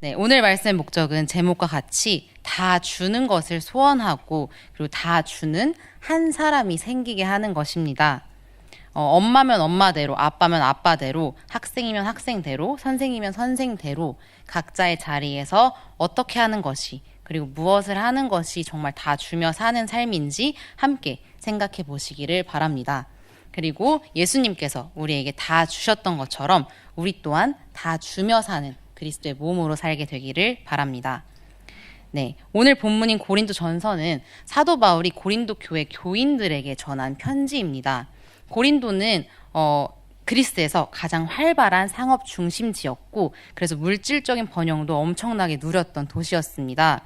네, 오늘 말씀의 목적은 제목과 같이 다 주는 것을 소원하고 그리고 다 주는 한 사람이 생기게 하는 것입니다. 엄마면 엄마대로, 아빠면 아빠대로, 학생이면 학생대로, 선생이면 선생대로 각자의 자리에서 어떻게 하는 것이 그리고 무엇을 하는 것이 정말 다 주며 사는 삶인지 함께 생각해 보시기를 바랍니다. 그리고 예수님께서 우리에게 다 주셨던 것처럼 우리 또한 다 주며 사는 그리스도의 몸으로 살게 되기를 바랍니다. 네, 오늘 본문인 고린도 전서는 사도 바울이 고린도 교회 교인들에게 전한 편지입니다. 고린도는 그리스에서 가장 활발한 상업 중심지였고 그래서 물질적인 번영도 엄청나게 누렸던 도시였습니다.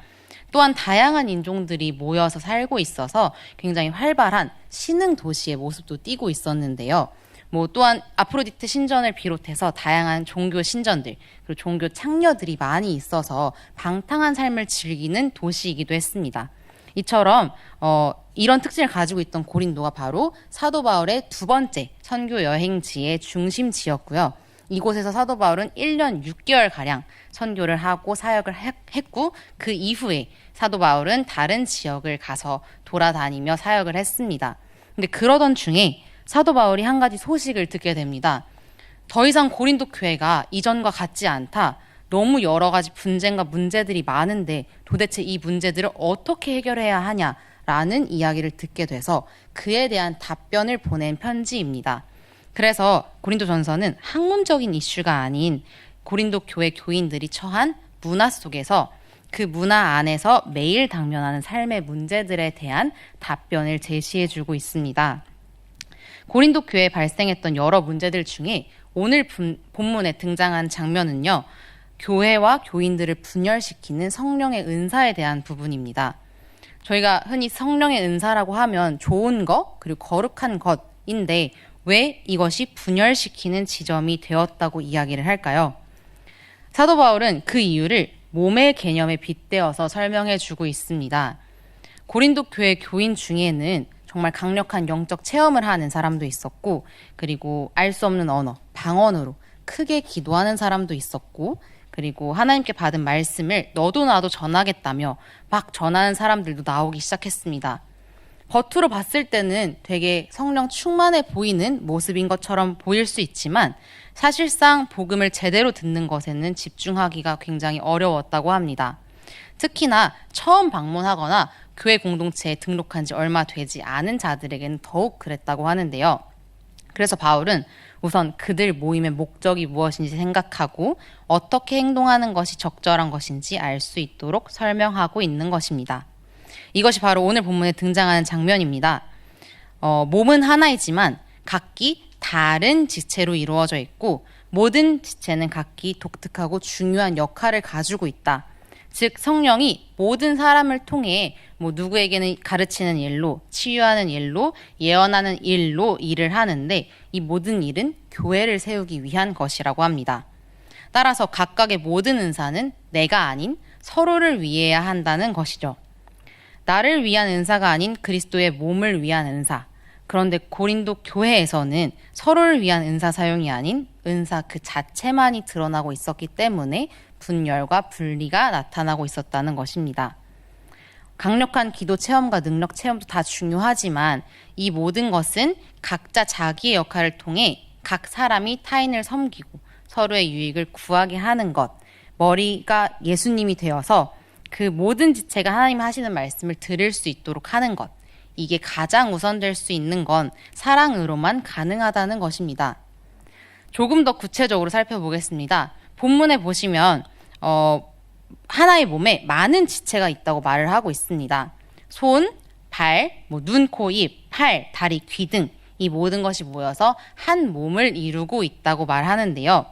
또한 다양한 인종들이 모여서 살고 있어서 굉장히 활발한 신흥 도시의 모습도 띠고 있었는데요. 또한 아프로디테 신전을 비롯해서 다양한 종교 신전들 그리고 종교 창녀들이 많이 있어서 방탕한 삶을 즐기는 도시이기도 했습니다. 이처럼 이런 특징을 가지고 있던 고린도가 바로 사도 바울의 두 번째 선교 여행지의 중심지였고요. 이곳에서 사도 바울은 1년 6개월가량 선교를 하고 사역을 했고 그 이후에 사도 바울은 다른 지역을 가서 돌아다니며 사역을 했습니다. 근데 그러던 중에 사도 바울이 한 가지 소식을 듣게 됩니다. 더 이상 고린도 교회가 이전과 같지 않다. 너무 여러 가지 분쟁과 문제들이 많은데 도대체 이 문제들을 어떻게 해결해야 하냐라는 이야기를 듣게 돼서 그에 대한 답변을 보낸 편지입니다. 그래서 고린도 전서는 학문적인 이슈가 아닌 고린도 교회 교인들이 처한 문화 속에서 그 문화 안에서 매일 당면하는 삶의 문제들에 대한 답변을 제시해주고 있습니다. 고린도 교회에 발생했던 여러 문제들 중에 오늘 본문에 등장한 장면은요. 교회와 교인들을 분열시키는 성령의 은사에 대한 부분입니다. 저희가 흔히 성령의 은사라고 하면 좋은 것 그리고 거룩한 것인데 왜 이것이 분열시키는 지점이 되었다고 이야기를 할까요? 사도 바울은 그 이유를 몸의 개념에 빗대어서 설명해 주고 있습니다. 고린도 교회 교인 중에는 정말 강력한 영적 체험을 하는 사람도 있었고 그리고 알 수 없는 언어, 방언으로 크게 기도하는 사람도 있었고 그리고 하나님께 받은 말씀을 너도 나도 전하겠다며 막 전하는 사람들도 나오기 시작했습니다. 겉으로 봤을 때는 되게 성령 충만해 보이는 모습인 것처럼 보일 수 있지만 사실상 복음을 제대로 듣는 것에는 집중하기가 굉장히 어려웠다고 합니다. 특히나 처음 방문하거나 교회 공동체에 등록한 지 얼마 되지 않은 자들에게는 더욱 그랬다고 하는데요. 그래서 바울은 우선 그들 모임의 목적이 무엇인지 생각하고 어떻게 행동하는 것이 적절한 것인지 알 수 있도록 설명하고 있는 것입니다. 이것이 바로 오늘 본문에 등장하는 장면입니다. 몸은 하나이지만 각기 다른 지체로 이루어져 있고 모든 지체는 각기 독특하고 중요한 역할을 가지고 있다. 즉 성령이 모든 사람을 통해 누구에게는 가르치는 일로, 치유하는 일로, 예언하는 일로 일을 하는데 이 모든 일은 교회를 세우기 위한 것이라고 합니다. 따라서 각각의 모든 은사는 내가 아닌 서로를 위해야 한다는 것이죠. 나를 위한 은사가 아닌 그리스도의 몸을 위한 은사. 그런데 고린도 교회에서는 서로를 위한 은사 사용이 아닌 은사 그 자체만이 드러나고 있었기 때문에 분열과 분리가 나타나고 있었다는 것입니다. 강력한 기도 체험과 능력 체험도 다 중요하지만 이 모든 것은 각자 자기의 역할을 통해 각 사람이 타인을 섬기고 서로의 유익을 구하게 하는 것, 머리가 예수님이 되어서 그 모든 지체가 하나님 하시는 말씀을 들을 수 있도록 하는 것, 이게 가장 우선될 수 있는 건 사랑으로만 가능하다는 것입니다. 조금 더 구체적으로 살펴보겠습니다. 본문에 보시면 하나의 몸에 많은 지체가 있다고 말을 하고 있습니다. 손, 발, 눈, 코, 입, 팔, 다리, 귀 등 이 모든 것이 모여서 한 몸을 이루고 있다고 말하는데요.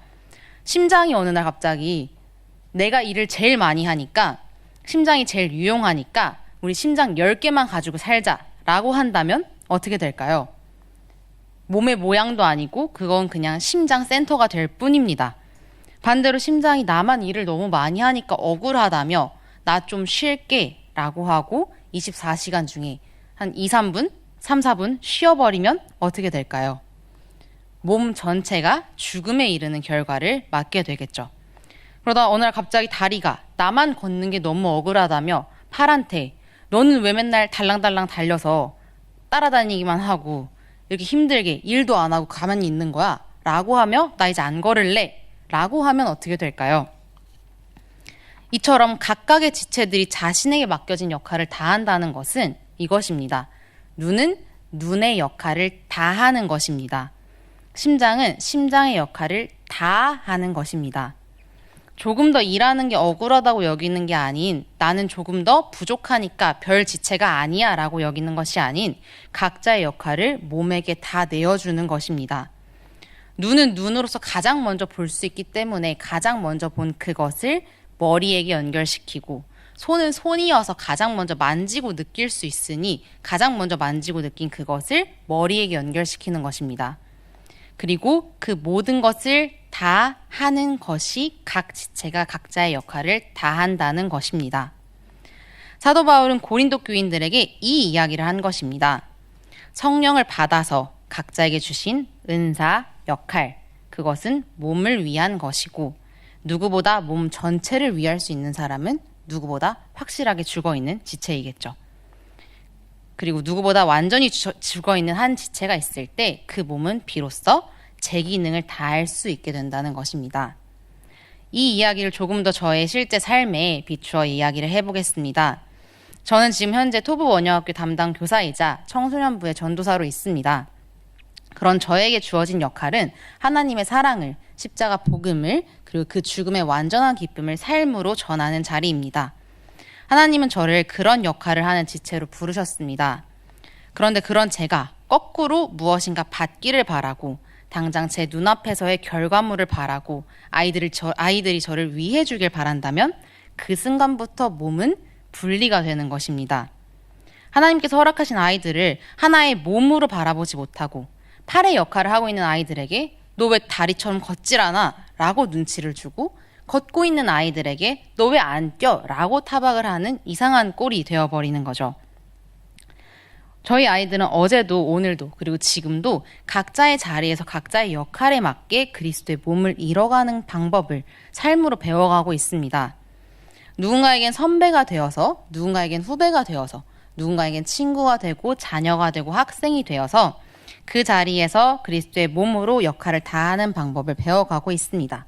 심장이 어느 날 갑자기 내가 일을 제일 많이 하니까 심장이 제일 유용하니까 우리 심장 10개만 가지고 살자라고 한다면 어떻게 될까요? 몸의 모양도 아니고 그건 그냥 심장 센터가 될 뿐입니다. 반대로 심장이 나만 일을 너무 많이 하니까 억울하다며 나 좀 쉴게 라고 하고 24시간 중에 한 2, 3분, 3, 4분 쉬어버리면 어떻게 될까요? 몸 전체가 죽음에 이르는 결과를 맞게 되겠죠. 그러다 어느 날 갑자기 다리가 나만 걷는 게 너무 억울하다며 팔한테 너는 왜 맨날 달랑달랑 달려서 따라다니기만 하고 이렇게 힘들게 일도 안 하고 가만히 있는 거야? 라고 하며 나 이제 안 걸을래? 라고 하면 어떻게 될까요? 이처럼 각각의 지체들이 자신에게 맡겨진 역할을 다한다는 것은 이것입니다. 눈은 눈의 역할을 다하는 것입니다. 심장은 심장의 역할을 다하는 것입니다. 조금 더 일하는 게 억울하다고 여기는 게 아닌 나는 조금 더 부족하니까 별 지체가 아니야 라고 여기는 것이 아닌 각자의 역할을 몸에게 다 내어주는 것입니다. 눈은 눈으로서 가장 먼저 볼 수 있기 때문에 가장 먼저 본 그것을 머리에게 연결시키고 손은 손이어서 가장 먼저 만지고 느낄 수 있으니 가장 먼저 만지고 느낀 그것을 머리에게 연결시키는 것입니다. 그리고 그 모든 것을 다 하는 것이 각 지체가 각자의 역할을 다 한다는 것입니다. 사도 바울은 고린도 교인들에게 이 이야기를 한 것입니다. 성령을 받아서 각자에게 주신 은사, 역할, 그것은 몸을 위한 것이고 누구보다 몸 전체를 위할 수 있는 사람은 누구보다 확실하게 죽어있는 지체이겠죠. 그리고 누구보다 완전히 죽어있는 한 지체가 있을 때 그 몸은 비로소 제 기능을 다할 수 있게 된다는 것입니다. 이 이야기를 조금 더 저의 실제 삶에 비추어 이야기를 해보겠습니다. 저는 지금 현재 토부 원여학교 담당 교사이자 청소년부의 전도사로 있습니다. 그런 저에게 주어진 역할은 하나님의 사랑을, 십자가 복음을, 그리고 그 죽음의 완전한 기쁨을 삶으로 전하는 자리입니다. 하나님은 저를 그런 역할을 하는 지체로 부르셨습니다. 그런데 그런 제가 거꾸로 무엇인가 받기를 바라고 당장 제 눈앞에서의 결과물을 바라고 아이들이 저를 위해 주길 바란다면 그 순간부터 몸은 분리가 되는 것입니다. 하나님께서 허락하신 아이들을 하나의 몸으로 바라보지 못하고 팔의 역할을 하고 있는 아이들에게 너 왜 다리처럼 걷질 않아? 라고 눈치를 주고 걷고 있는 아이들에게 너 왜 안 뛰어? 라고 타박을 하는 이상한 꼴이 되어버리는 거죠. 저희 아이들은 어제도 오늘도 그리고 지금도 각자의 자리에서 각자의 역할에 맞게 그리스도의 몸을 이뤄가는 방법을 삶으로 배워가고 있습니다. 누군가에겐 선배가 되어서 누군가에겐 후배가 되어서 누군가에겐 친구가 되고 자녀가 되고 학생이 되어서 그 자리에서 그리스도의 몸으로 역할을 다하는 방법을 배워가고 있습니다.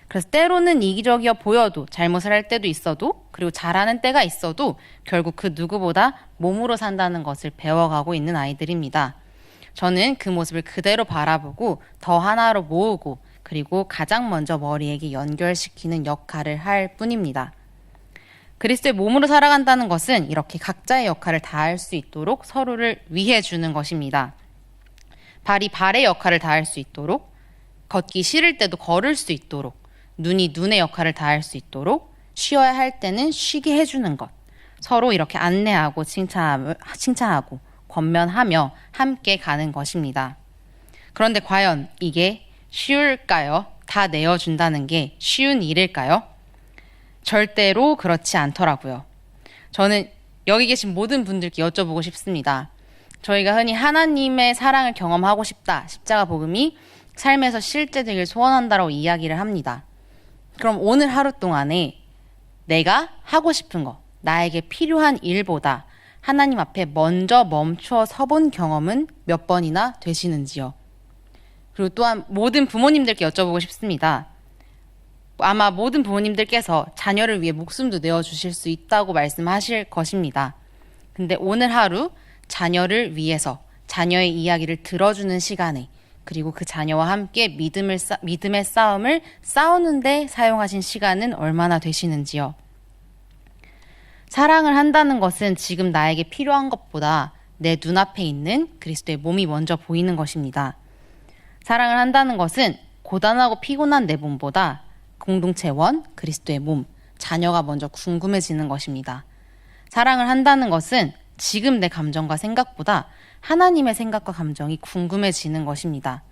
그래서 때로는 이기적이어 보여도 잘못을 할 때도 있어도 그리고 잘하는 때가 있어도 결국 그 누구보다 몸으로 산다는 것을 배워가고 있는 아이들입니다. 저는 그 모습을 그대로 바라보고 더 하나로 모으고 그리고 가장 먼저 머리에게 연결시키는 역할을 할 뿐입니다. 그리스도의 몸으로 살아간다는 것은 이렇게 각자의 역할을 다할 수 있도록 서로를 위해 주는 것입니다. 발이 발의 역할을 다할 수 있도록 걷기 싫을 때도 걸을 수 있도록 눈이 눈의 역할을 다할 수 있도록 쉬어야 할 때는 쉬게 해주는 것 서로 이렇게 안내하고 칭찬하고 권면하며 함께 가는 것입니다. 그런데 과연 이게 쉬울까요? 다 내어준다는 게 쉬운 일일까요? 절대로 그렇지 않더라고요. 저는 여기 계신 모든 분들께 여쭤보고 싶습니다. 저희가 흔히 하나님의 사랑을 경험하고 싶다. 십자가 복음이 삶에서 실제되길 소원한다라고 이야기를 합니다. 그럼 오늘 하루 동안에 내가 하고 싶은 거, 나에게 필요한 일보다 하나님 앞에 먼저 멈추어 서본 경험은 몇 번이나 되시는지요? 그리고 또한 모든 부모님들께 여쭤보고 싶습니다. 아마 모든 부모님들께서 자녀를 위해 목숨도 내어주실 수 있다고 말씀하실 것입니다. 근데 오늘 하루 자녀를 위해서 자녀의 이야기를 들어주는 시간에 그리고 그 자녀와 함께 믿음의 싸움을 싸우는데 사용하신 시간은 얼마나 되시는지요? 사랑을 한다는 것은 지금 나에게 필요한 것보다 내 눈앞에 있는 그리스도의 몸이 먼저 보이는 것입니다. 사랑을 한다는 것은 고단하고 피곤한 내 몸보다 공동체 원, 그리스도의 몸, 자녀가 먼저 궁금해지는 것입니다. 사랑을 한다는 것은 지금 내 감정과 생각보다 하나님의 생각과 감정이 궁금해지는 것입니다.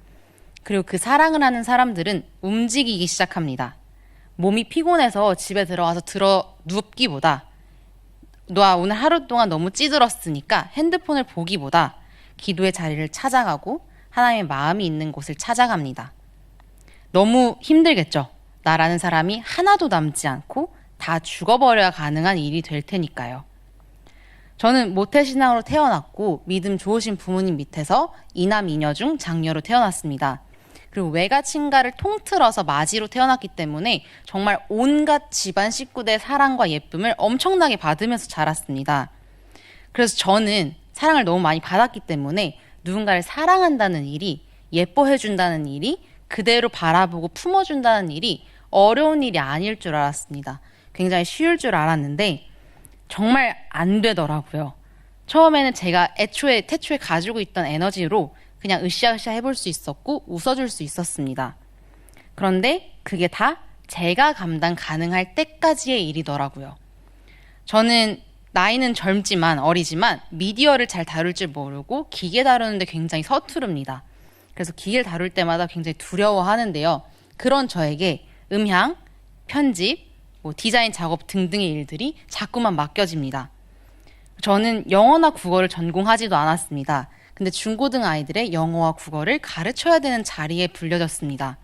그리고 그 사랑을 하는 사람들은 움직이기 시작합니다. 몸이 피곤해서 집에 들어와서 눕기보다 너 오늘 하루 동안 너무 찌들었으니까 핸드폰을 보기보다 기도의 자리를 찾아가고 하나님의 마음이 있는 곳을 찾아갑니다. 너무 힘들겠죠? 나라는 사람이 하나도 남지 않고 다 죽어버려야 가능한 일이 될 테니까요. 저는 모태신앙으로 태어났고 믿음 좋으신 부모님 밑에서 이남 이녀 중 장녀로 태어났습니다. 그리고 외가 친가를 통틀어서 맞이로 태어났기 때문에 정말 온갖 집안 식구들의 사랑과 예쁨을 엄청나게 받으면서 자랐습니다. 그래서 저는 사랑을 너무 많이 받았기 때문에 누군가를 사랑한다는 일이, 예뻐해준다는 일이, 그대로 바라보고 품어준다는 일이 어려운 일이 아닐 줄 알았습니다. 굉장히 쉬울 줄 알았는데 정말 안 되더라고요. 처음에는 제가 태초에 가지고 있던 에너지로 그냥 으쌰으쌰 해볼 수 있었고 웃어줄 수 있었습니다. 그런데 그게 다 제가 감당 가능할 때까지의 일이더라고요. 저는 나이는 젊지만 어리지만 미디어를 잘 다룰 줄 모르고 기계 다루는데 굉장히 서투릅니다. 그래서 기계를 다룰 때마다 굉장히 두려워하는데요. 그런 저에게 음향, 편집, 디자인 작업 등등의 일들이 자꾸만 맡겨집니다. 저는 영어나 국어를 전공하지도 않았습니다. 근데 중고등 아이들의 영어와 국어를 가르쳐야 되는 자리에 불려졌습니다.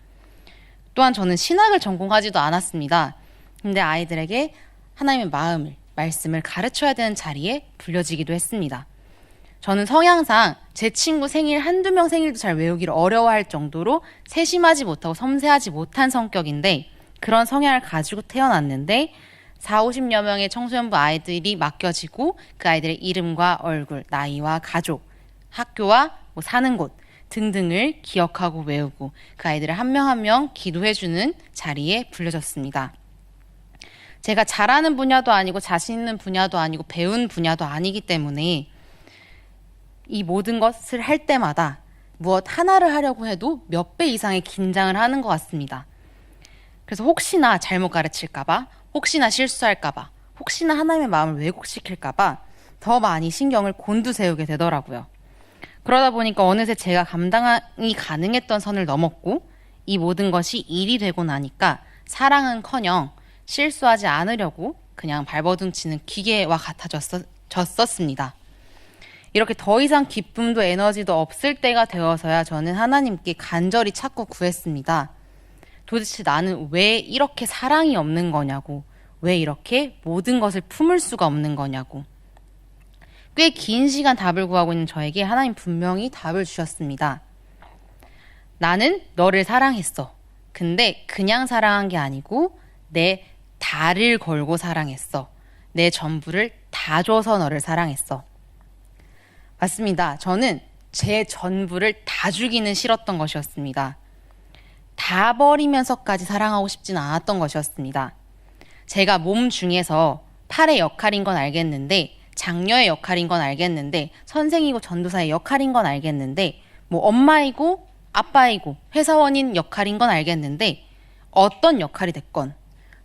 또한 저는 신학을 전공하지도 않았습니다. 근데 아이들에게 하나님의 마음을, 말씀을 가르쳐야 되는 자리에 불려지기도 했습니다. 저는 성향상 제 친구 생일 한두 명 생일도 잘 외우기를 어려워할 정도로 세심하지 못하고 섬세하지 못한 성격인데 그런 성향을 가지고 태어났는데 40~50여 명의 청소년부 아이들이 맡겨지고 그 아이들의 이름과 얼굴, 나이와 가족, 학교와 사는 곳 등등을 기억하고 외우고 그 아이들을 한 명 한 명 기도해주는 자리에 불려졌습니다. 제가 잘하는 분야도 아니고 자신 있는 분야도 아니고 배운 분야도 아니기 때문에 이 모든 것을 할 때마다 무엇 하나를 하려고 해도 몇 배 이상의 긴장을 하는 것 같습니다. 그래서 혹시나 잘못 가르칠까봐, 혹시나 실수할까봐, 혹시나 하나님의 마음을 왜곡시킬까봐 더 많이 신경을 곤두세우게 되더라고요. 그러다 보니까 어느새 제가 감당이 가능했던 선을 넘었고 이 모든 것이 일이 되고 나니까 사랑은커녕 실수하지 않으려고 그냥 발버둥 치는 기계와 같아졌었습니다. 이렇게 더 이상 기쁨도 에너지도 없을 때가 되어서야 저는 하나님께 간절히 찾고 구했습니다. 도대체 나는 왜 이렇게 사랑이 없는 거냐고, 왜 이렇게 모든 것을 품을 수가 없는 거냐고. 꽤 긴 시간 답을 구하고 있는 저에게 하나님 분명히 답을 주셨습니다. 나는 너를 사랑했어. 근데 그냥 사랑한 게 아니고 내 다를 걸고 사랑했어. 내 전부를 다 줘서 너를 사랑했어. 맞습니다. 저는 제 전부를 다 주기는 싫었던 것이었습니다. 다 버리면서까지 사랑하고 싶지는 않았던 것이었습니다. 제가 몸 중에서 팔의 역할인 건 알겠는데, 장녀의 역할인 건 알겠는데, 선생이고 전도사의 역할인 건 알겠는데, 엄마이고 아빠이고 회사원인 역할인 건 알겠는데, 어떤 역할이 됐건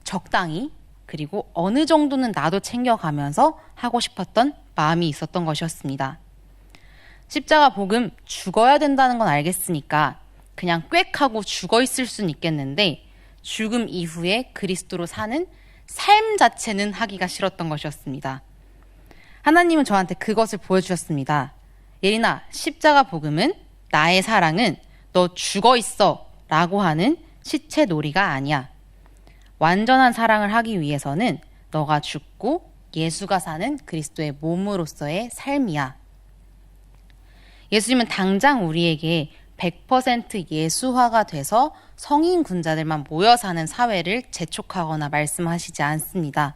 적당히 그리고 어느 정도는 나도 챙겨가면서 하고 싶었던 마음이 있었던 것이었습니다. 십자가 복음 죽어야 된다는 건 알겠으니까 그냥 꽥 하고 죽어 있을 수는 있겠는데 죽음 이후에 그리스도로 사는 삶 자체는 하기가 싫었던 것이었습니다. 하나님은 저한테 그것을 보여주셨습니다. 예린아, 십자가 복음은 나의 사랑은 너 죽어 있어 라고 하는 시체 놀이가 아니야. 완전한 사랑을 하기 위해서는 너가 죽고 예수가 사는 그리스도의 몸으로서의 삶이야. 예수님은 당장 우리에게 100% 예수화가 돼서 성인 군자들만 모여 사는 사회를 재촉하거나 말씀하시지 않습니다.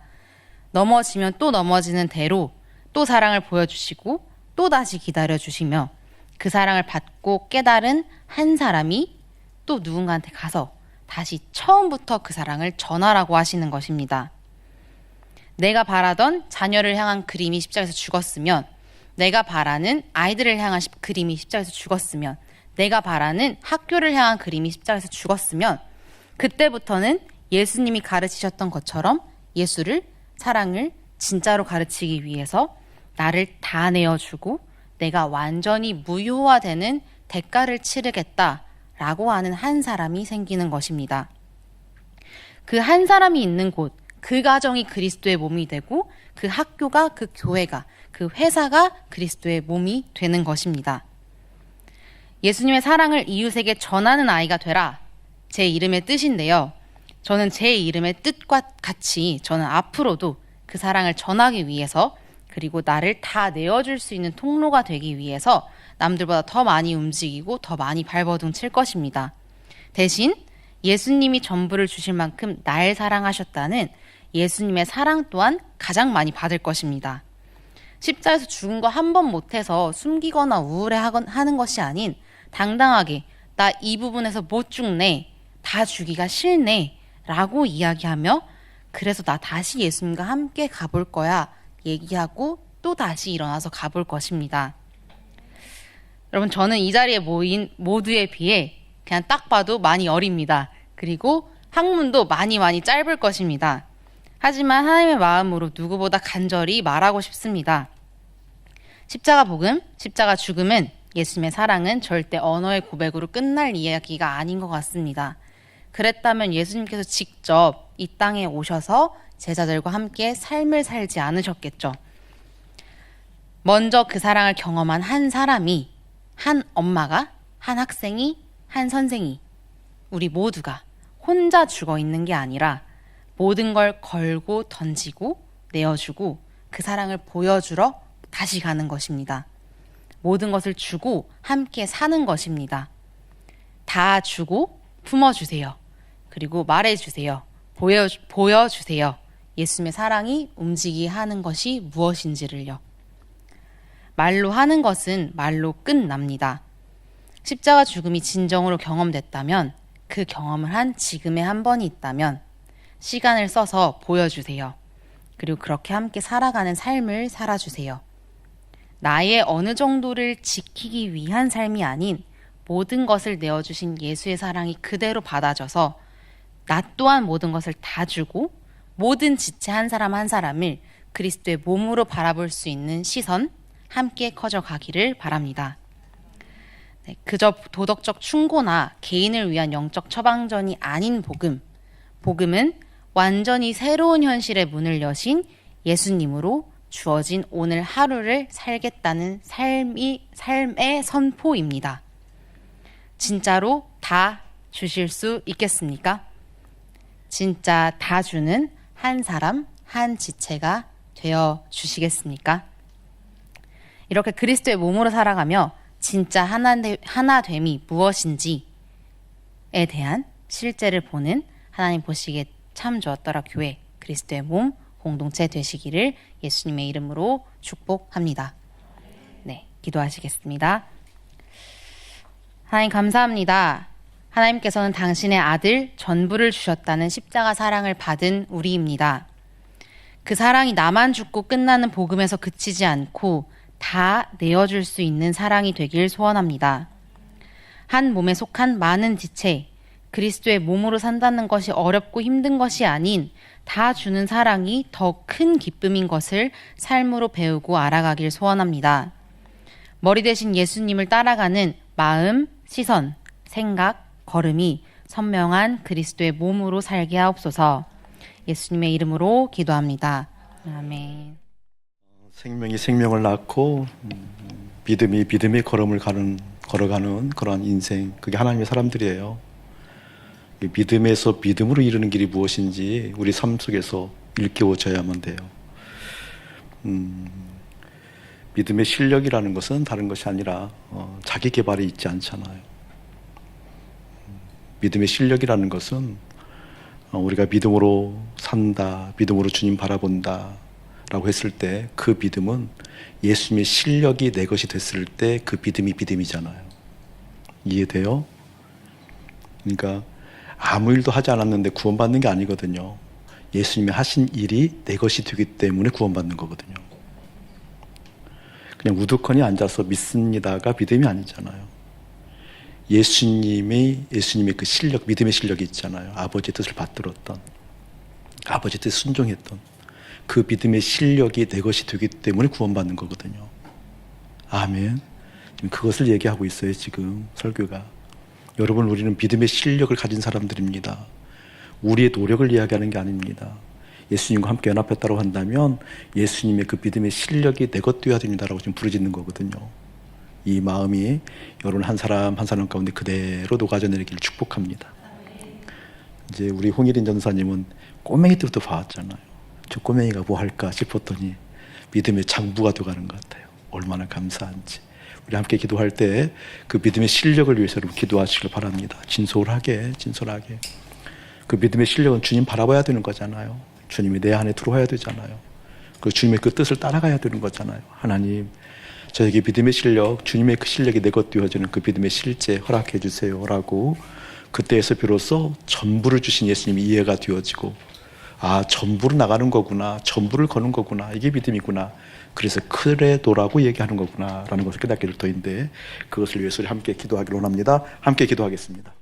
넘어지면 또 넘어지는 대로 또 사랑을 보여주시고 또 다시 기다려주시며 그 사랑을 받고 깨달은 한 사람이 또 누군가한테 가서 다시 처음부터 그 사랑을 전하라고 하시는 것입니다. 내가 바라던 자녀를 향한 그림이 십자가에서 죽었으면, 내가 바라는 아이들을 향한 그림이 십자가에서 죽었으면, 내가 바라는 학교를 향한 그림이 십자가에서 죽었으면 그때부터는 예수님이 가르치셨던 것처럼 사랑을 진짜로 가르치기 위해서 나를 다 내어주고 내가 완전히 무효화되는 대가를 치르겠다라고 하는 한 사람이 생기는 것입니다. 그 한 사람이 있는 곳, 그 가정이 그리스도의 몸이 되고 그 학교가, 그 교회가, 그 회사가 그리스도의 몸이 되는 것입니다. 예수님의 사랑을 이웃에게 전하는 아이가 되라, 제 이름의 뜻인데요. 저는 제 이름의 뜻과 같이 저는 앞으로도 그 사랑을 전하기 위해서, 그리고 나를 다 내어줄 수 있는 통로가 되기 위해서 남들보다 더 많이 움직이고 더 많이 발버둥 칠 것입니다. 대신 예수님이 전부를 주실 만큼 날 사랑하셨다는 예수님의 사랑 또한 가장 많이 받을 것입니다. 십자에서 죽은 거 한 번 못해서 숨기거나 우울해하는 것이 아닌 당당하게 나 이 부분에서 못 죽네, 다 주기가 싫네 라고 이야기하며 그래서 나 다시 예수님과 함께 가볼 거야 얘기하고 또 다시 일어나서 가볼 것입니다. 여러분, 저는 이 자리에 모인 모두에 비해 그냥 딱 봐도 많이 어립니다. 그리고 학문도 많이 짧을 것입니다. 하지만 하나님의 마음으로 누구보다 간절히 말하고 싶습니다. 십자가 복음, 십자가 죽음은, 예수님의 사랑은 절대 언어의 고백으로 끝날 이야기가 아닌 것 같습니다. 그랬다면 예수님께서 직접 이 땅에 오셔서 제자들과 함께 삶을 살지 않으셨겠죠. 먼저 그 사랑을 경험한 한 사람이, 한 엄마가, 한 학생이, 한 선생이, 우리 모두가 혼자 죽어 있는 게 아니라 모든 걸 걸고 던지고 내어주고 그 사랑을 보여주러 다시 가는 것입니다. 모든 것을 주고 함께 사는 것입니다. 다 주고 품어주세요. 그리고 말해주세요. 보여주세요. 예수님의 사랑이 움직이게 하는 것이 무엇인지를요. 말로 하는 것은 말로 끝납니다. 십자가 죽음이 진정으로 경험됐다면, 그 경험을 한 지금에 한 번이 있다면 시간을 써서 보여주세요. 그리고 그렇게 함께 살아가는 삶을 살아주세요. 나의 어느 정도를 지키기 위한 삶이 아닌 모든 것을 내어주신 예수의 사랑이 그대로 받아져서 나 또한 모든 것을 다 주고 모든 지체 한 사람 한 사람을 그리스도의 몸으로 바라볼 수 있는 시선 함께 커져가기를 바랍니다. 네, 그저 도덕적 충고나 개인을 위한 영적 처방전이 아닌 복음. 복음은 완전히 새로운 현실의 문을 여신 예수님으로 주어진 오늘 하루를 살겠다는 삶의 선포입니다. 진짜로 다 주실 수 있겠습니까? 진짜 다 주는 한 사람, 한 지체가 되어 주시겠습니까? 이렇게 그리스도의 몸으로 살아가며 진짜 하나됨이 무엇인지에 대한 실제를 보는 하나님 보시기에 참 좋았더라 교회, 그리스도의 몸 공동체 되시기를 예수님의 이름으로 축복합니다. 네, 기도하시겠습니다. 하나님 감사합니다. 하나님께서는 당신의 아들 전부를 주셨다는 십자가 사랑을 받은 우리입니다. 그 사랑이 나만 죽고 끝나는 복음에서 그치지 않고 다 내어줄 수 있는 사랑이 되길 소원합니다. 한 몸에 속한 많은 지체, 그리스도의 몸으로 산다는 것이 어렵고 힘든 것이 아닌 다 주는 사랑이 더 큰 기쁨인 것을 삶으로 배우고 알아가길 소원합니다. 머리 대신 예수님을 따라가는 마음, 시선, 생각, 걸음이 선명한 그리스도의 몸으로 살게 하옵소서. 예수님의 이름으로 기도합니다. 아멘. 생명이 생명을 낳고 믿음이 믿음의 걸음을 걸어가는 그런 인생, 그게 하나님의 사람들이에요. 믿음에서 믿음으로 이르는 길이 무엇인지 우리 삶 속에서 일깨워져야만 돼요. 믿음의 실력이라는 것은 다른 것이 아니라 자기 개발이 있지 않잖아요. 믿음의 실력이라는 것은 우리가 믿음으로 산다, 믿음으로 주님 바라본다 라고 했을 때 그 믿음은 예수님의 실력이 내 것이 됐을 때 그 믿음이 믿음이잖아요. 이해돼요? 그러니까 아무 일도 하지 않았는데 구원받는 게 아니거든요. 예수님이 하신 일이 내 것이 되기 때문에 구원받는 거거든요. 그냥 우두커니 앉아서 믿습니다가 믿음이 아니잖아요. 예수님의 그 실력, 믿음의 실력이 있잖아요. 아버지의 뜻을 받들었던, 아버지의 뜻에 순종했던 그 믿음의 실력이 내 것이 되기 때문에 구원받는 거거든요. 아멘. 지금 그것을 얘기하고 있어요, 지금 설교가. 여러분, 우리는 믿음의 실력을 가진 사람들입니다. 우리의 노력을 이야기하는 게 아닙니다. 예수님과 함께 연합했다고 한다면 예수님의 그 믿음의 실력이 내 것 되어야 됩니다라고 지금 부르짖는 거거든요. 이 마음이 여러분 한 사람 한 사람 가운데 그대로 녹아져 내리기를 축복합니다. 이제 우리 홍일인 전사님은 꼬맹이 때부터 봐왔잖아요. 저 꼬맹이가 뭐 할까 싶었더니 믿음의 장부가 되어가는 것 같아요. 얼마나 감사한지. 우리 함께 기도할 때 그 믿음의 실력을 위해서 여러분 기도하시길 바랍니다. 진솔하게. 그 믿음의 실력은 주님 바라봐야 되는 거잖아요. 주님이 내 안에 들어와야 되잖아요. 그 주님의 그 뜻을 따라가야 되는 거잖아요. 하나님, 저에게 믿음의 실력, 주님의 그 실력이 내 것 되어지는 그 믿음의 실제 허락해 주세요 라고 그때에서 비로소 전부를 주신 예수님이 이해가 되어지고, 아, 전부로 나가는 거구나, 전부를 거는 거구나, 이게 믿음이구나, 그래서 크레도라고 얘기하는 거구나 라는 것을 깨닫게 될 터인데, 그것을 위해서 우리 함께 기도하기를 원합니다. 함께 기도하겠습니다.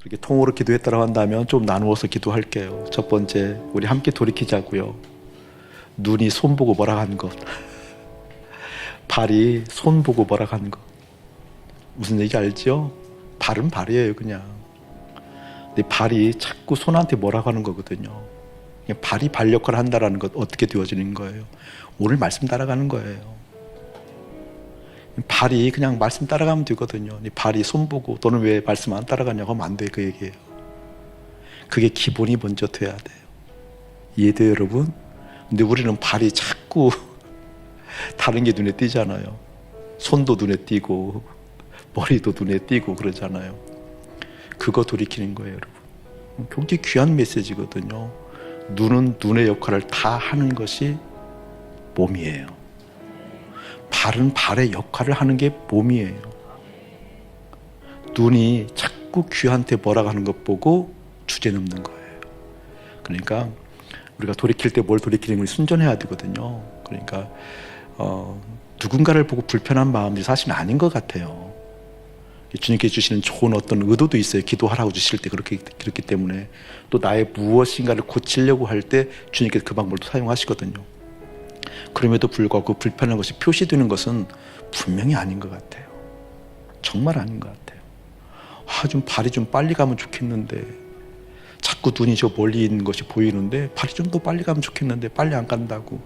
그렇게 통으로 기도했다고 한다면 좀 나누어서 기도할게요. 첫 번째, 우리 함께 돌이키자고요. 눈이 손 보고 뭐라 하는 것, 발이 손 보고 뭐라 하는 것. 무슨 얘기 알죠? 발은 발이에요, 그냥. 근데 발이 자꾸 손한테 뭐라고 하는 거거든요. 그냥 발이 발 역할을 한다는 것, 어떻게 되어지는 거예요? 오늘 말씀 따라가는 거예요. 발이 그냥 말씀 따라가면 되거든요. 발이 손 보고 너는 왜 말씀 안 따라가냐고 하면 안 돼, 그 얘기예요. 그게 기본이 먼저 돼야 돼요. 이해돼요, 여러분? 근데 우리는 발이 자꾸 다른 게 눈에 띄잖아요. 손도 눈에 띄고 머리도 눈에 띄고 그러잖아요. 그거 돌이키는 거예요, 여러분. 굉장히 귀한 메시지거든요. 눈은 눈의 역할을 다 하는 것이 몸이에요. 발은 발의 역할을 하는 게 몸이에요. 눈이 자꾸 귀한테 뭐라고 하는 것 보고 주제 넘는 거예요. 그러니까 우리가 돌이킬 때 뭘 돌이키는 걸 순전해야 되거든요. 그러니까 누군가를 보고 불편한 마음이 사실은 아닌 것 같아요. 주님께 주시는 좋은 어떤 의도도 있어요. 기도하라고 주실 때 그렇기 때문에, 또 나의 무엇인가를 고치려고 할 때 주님께서 그 방법을 사용하시거든요. 그럼에도 불구하고 그 불편한 것이 표시되는 것은 분명히 아닌 것 같아요. 정말 아닌 것 같아요. 좀 발이 좀 빨리 가면 좋겠는데, 자꾸 눈이 저 멀리 있는 것이 보이는데 발이 좀 더 빨리 가면 좋겠는데 빨리 안 간다고,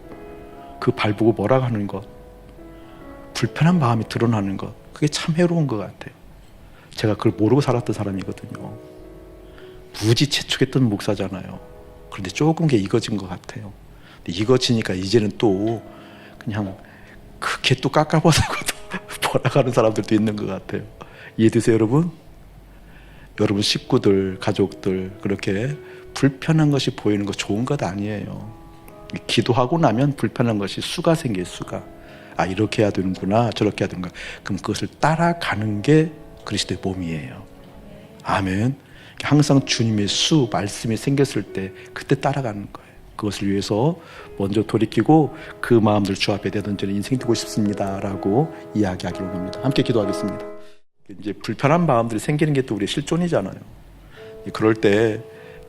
그 발 보고 뭐라고 하는 것, 불편한 마음이 드러나는 것, 그게 참 해로운 것 같아요. 제가 그걸 모르고 살았던 사람이거든요. 무지 재촉했던 목사잖아요. 그런데 조금 게 익어진 것 같아요. 근데 익어지니까 이제는 또 그냥 그게 또 깎아버리고도 뭐라고 하는 사람들도 있는 것 같아요. 이해되세요, 여러분? 여러분 식구들, 가족들 그렇게 불편한 것이 보이는 거 좋은 것 아니에요. 기도하고 나면 불편한 것이 수가 생겨요, 수가. 아, 이렇게 해야 되는구나, 저렇게 해야 되는구나. 그럼 그것을 따라가는 게 그리스도의 몸이에요. 아멘. 항상 주님의 수, 말씀이 생겼을 때 그때 따라가는 거예요. 그것을 위해서 먼저 돌이키고 그 마음들 주 앞에 내던지는 인생 되고 싶습니다 라고 이야기하기로 합니다. 함께 기도하겠습니다. 이제 불편한 마음들이 생기는 게 또 우리의 실존이잖아요. 그럴 때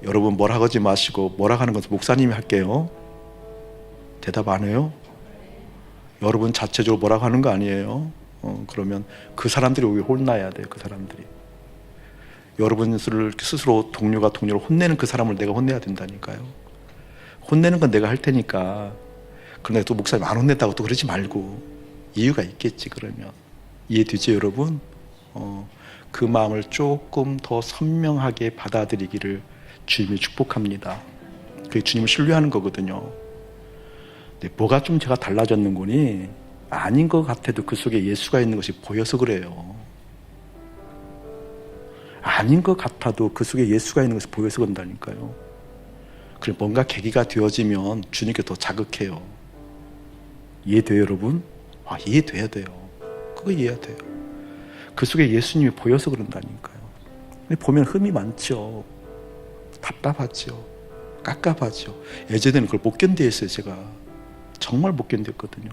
여러분 뭐라 하지 마시고, 뭐라 하는 것은 목사님이 할게요. 대답 안 해요? 여러분 자체적으로 뭐라고 하는 거 아니에요. 그러면 그 사람들이 오히려 혼나야 돼요. 그 사람들이. 여러분 스스로 동료가 동료를 혼내는 그 사람을 내가 혼내야 된다니까요. 혼내는 건 내가 할 테니까. 그런데 또 목사님 안 혼낸다고 또 그러지 말고, 이유가 있겠지. 그러면 이해되죠, 여러분? 그 마음을 조금 더 선명하게 받아들이기를 주님이 축복합니다. 그게 주님을 신뢰하는 거거든요. 근데 뭐가 좀 제가 달라졌는 거니, 아닌 것 같아도 그 속에 예수가 있는 것이 보여서 그래요. 아닌 것 같아도 그 속에 예수가 있는 것이 보여서 그런다니까요. 그래, 뭔가 계기가 되어지면 주님께 더 자극해요. 이해돼요, 여러분? 이해돼야 돼요. 그거 이해해야 돼요. 그 속에 예수님이 보여서 그런다니까요. 근데 보면 흠이 많죠. 답답하죠. 깝깝하죠. 예전에는 그걸 못 견디했어요. 제가 정말 못 견뎠거든요.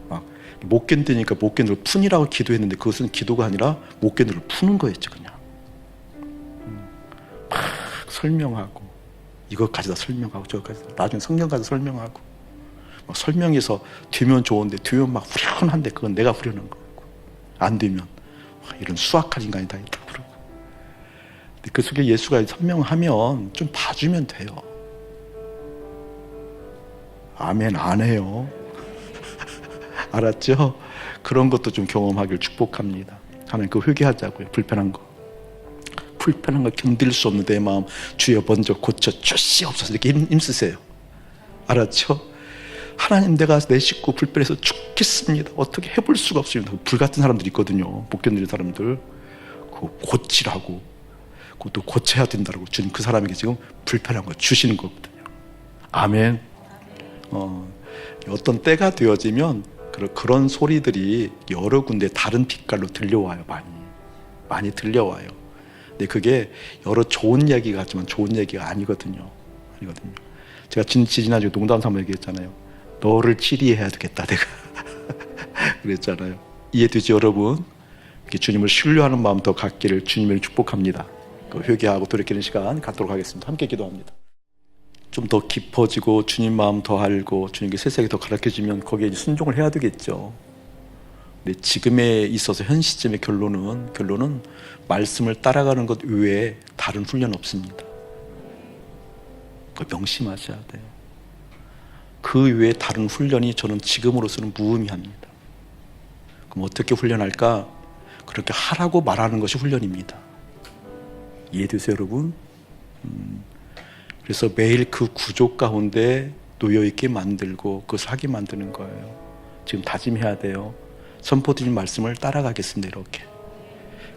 막 못 견디니까 못 견디를 푼이라고 기도했는데, 그것은 기도가 아니라 못 견디를 푸는 거였죠. 그냥 막 설명하고, 이것 가져다 설명하고, 저것 가져다, 나중에 성경 가져다 설명하고, 막 설명해서 되면 좋은데 되면 막 후련한데 그건 내가 후련한 거고, 안 되면 이런 수악한 인간이 다 있다 그러고. 근데 그 속에 예수가 설명하면 좀 봐주면 돼요. 아멘 안 해요. 알았죠? 그런 것도 좀 경험하길 축복합니다. 하나님 그거 회개하자고요. 불편한 거. 불편한 걸 견딜 수 없는 내 마음 주여 먼저 고쳐 주시옵소서 이렇게 힘쓰세요. 알았죠? 하나님 내가 내 식구 불편해서 죽겠습니다. 어떻게 해볼 수가 없습니다. 불같은 사람들이 있거든요. 못 견디는 사람들. 그거 고치라고. 그것도 고쳐야 된다고 주님 그 사람에게 지금 불편한 거 주시는 거거든요. 아멘. 어떤 때가 되어지면 그런 소리들이 여러 군데 다른 빛깔로 들려와요. 많이 들려와요. 근데 그게 여러 좋은 얘기 같지만 좋은 얘기가 아니거든요. 제가 지난주에 농담 삼아 얘기했잖아요. 너를 치리해야 되겠다 내가 그랬잖아요. 이해되죠 여러분? 이렇게 주님을 신뢰하는 마음 더 갖기를 주님을 축복합니다. 회개하고 돌이키는 시간 갖도록 하겠습니다. 함께 기도합니다. 좀 더 깊어지고 주님 마음 더 알고 주님께 세세하게 더 가르쳐주면 거기에 순종을 해야 되겠죠. 근데 지금에 있어서 현 시점의 결론은 말씀을 따라가는 것 외에 다른 훈련 없습니다. 그걸 명심하셔야 돼요. 그 외에 다른 훈련이 저는 지금으로서는 무의미합니다. 그럼 어떻게 훈련할까? 그렇게 하라고 말하는 것이 훈련입니다. 이해되세요 여러분? 그래서 매일 그 구조 가운데 놓여있게 만들고 그것을 하게 만드는 거예요. 지금 다짐해야 돼요. 선포드린 말씀을 따라가겠습니다 이렇게.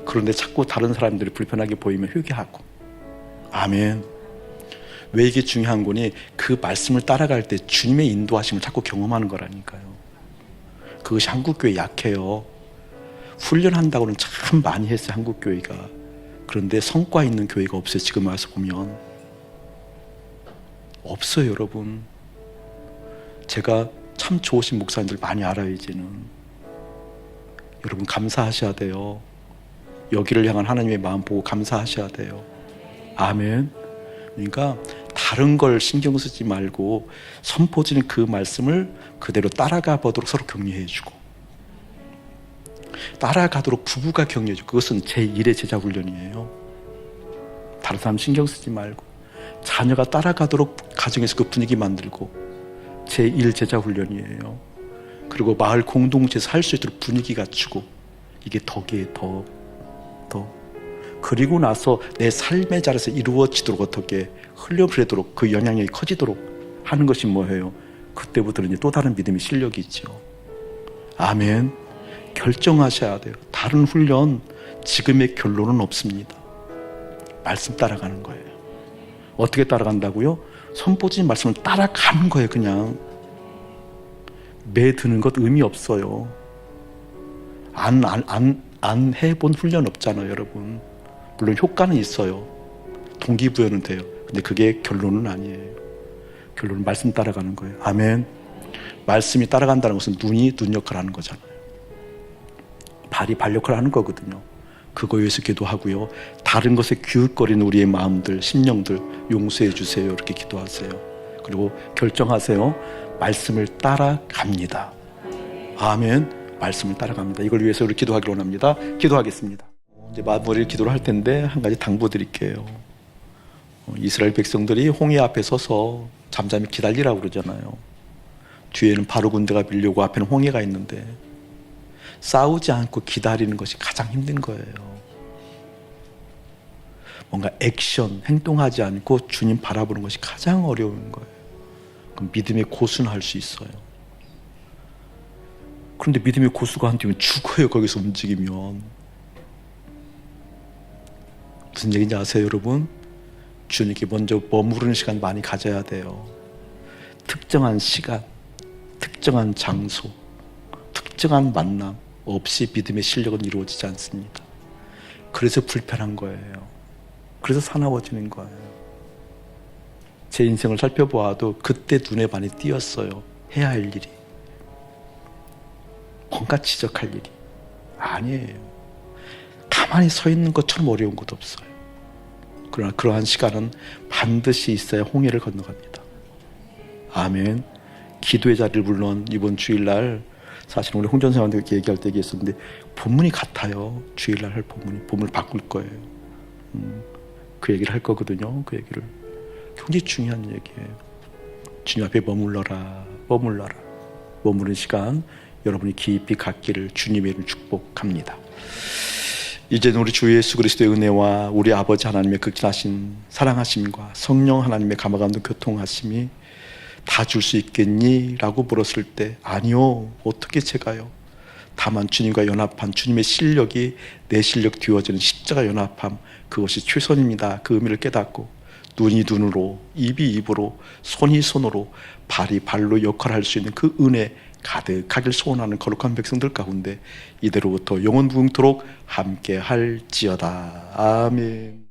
그런데 자꾸 다른 사람들이 불편하게 보이면 회개하고. 아멘. 왜 이게 중요한 거니? 그 말씀을 따라갈 때 주님의 인도하심을 자꾸 경험하는 거라니까요. 그것이 한국교회 약해요. 훈련한다고는 참 많이 했어요 한국교회가. 그런데 성과 있는 교회가 없어요. 지금 와서 보면 없어요 여러분. 제가 참 좋으신 목사님들 많이 알아요 이제는. 여러분 감사하셔야 돼요. 여기를 향한 하나님의 마음 보고 감사하셔야 돼요. 아멘. 그러니까 다른 걸 신경 쓰지 말고 선포지는 그 말씀을 그대로 따라가 보도록 서로 격려해주고, 따라가도록 부부가 격려해주고, 그것은 제1의 제자훈련이에요. 다른 사람 신경 쓰지 말고 자녀가 따라가도록 가정에서 그 분위기 만들고, 제1 제자훈련이에요. 그리고 마을 공동체에서 할 수 있도록 분위기 갖추고, 이게 덕이에요. 더 그리고 나서 내 삶의 자리에서 이루어지도록 어떻게 흘려보내도록 그 영향력이 커지도록 하는 것이 뭐예요? 그때부터는 이제 또 다른 믿음의 실력이 있죠. 아멘. 결정하셔야 돼요. 다른 훈련 지금의 결론은 없습니다. 말씀 따라가는 거예요. 어떻게 따라간다고요? 선포진 말씀을 따라가는 거예요. 그냥 매드는 것 의미 없어요. 안 해본 훈련 없잖아요 여러분. 물론 효과는 있어요. 동기부여는 돼요. 근데 그게 결론은 아니에요. 결론은 말씀 따라가는 거예요. 아멘. 말씀이 따라간다는 것은 눈이 눈 역할을 하는 거잖아요. 발이 발 역할을 하는 거거든요. 그거에 위해서 기도하고요. 다른 것에 기웃거리는 우리의 마음들, 심령들 용서해 주세요. 이렇게 기도하세요. 그리고 결정하세요. 말씀을 따라갑니다. 아멘. 말씀을 따라갑니다. 이걸 위해서 우리 기도하기로 합니다. 기도하겠습니다. 이제 마무리 기도를 할 텐데 한 가지 당부드릴게요. 이스라엘 백성들이 홍해 앞에 서서 잠잠히 기다리라고 그러잖아요. 뒤에는 바로 군대가 밀려오고 앞에는 홍해가 있는데 싸우지 않고 기다리는 것이 가장 힘든 거예요. 뭔가 액션, 행동하지 않고 주님 바라보는 것이 가장 어려운 거예요. 그럼 믿음의 고수는 할 수 있어요. 그런데 믿음의 고수가 안 되면 죽어요. 거기서 움직이면. 무슨 얘기인지 아세요 여러분? 주님께 먼저 머무르는 시간 많이 가져야 돼요. 특정한 시간, 특정한 장소, 특정한 만남 없이 믿음의 실력은 이루어지지 않습니다. 그래서 불편한 거예요. 그래서 사나워지는 거예요. 제 인생을 살펴보아도 그때 눈에 많이 띄었어요. 해야 할 일이, 뭔가 지적할 일이 아니에요. 가만히 서 있는 것처럼 어려운 것도 없어요. 그러나 그러한 시간은 반드시 있어야 홍해를 건너갑니다. 아멘. 기도의 자리를 물론 이번 주일날 사실 우리 홍전사님한테 얘기할 때 얘기했었는데 본문이 같아요. 주일날 할 본문을 바꿀 거예요. 그 얘기를 할 거거든요. 그 얘기를 굉장히 중요한 얘기예요. 주님 앞에 머물러라. 머무는 시간 여러분이 깊이 갖기를 주님의 이름으로 축복합니다. 이제 우리 주 예수 그리스도의 은혜와 우리 아버지 하나님의 극진하신 사랑하심과 성령 하나님의 감화감동 교통하심이 다 줄 수 있겠니? 라고 물었을 때 아니요, 어떻게 제가요? 다만 주님과 연합한 주님의 실력이 내 실력 뒤어지는 십자가 연합함, 그것이 최선입니다. 그 의미를 깨닫고 눈이 눈으로, 입이 입으로, 손이 손으로, 발이 발로 역할을 할 수 있는 그 은혜 가득하길 소원하는 거룩한 백성들 가운데 이대로부터 영원무궁토록 함께 할지어다. 아멘.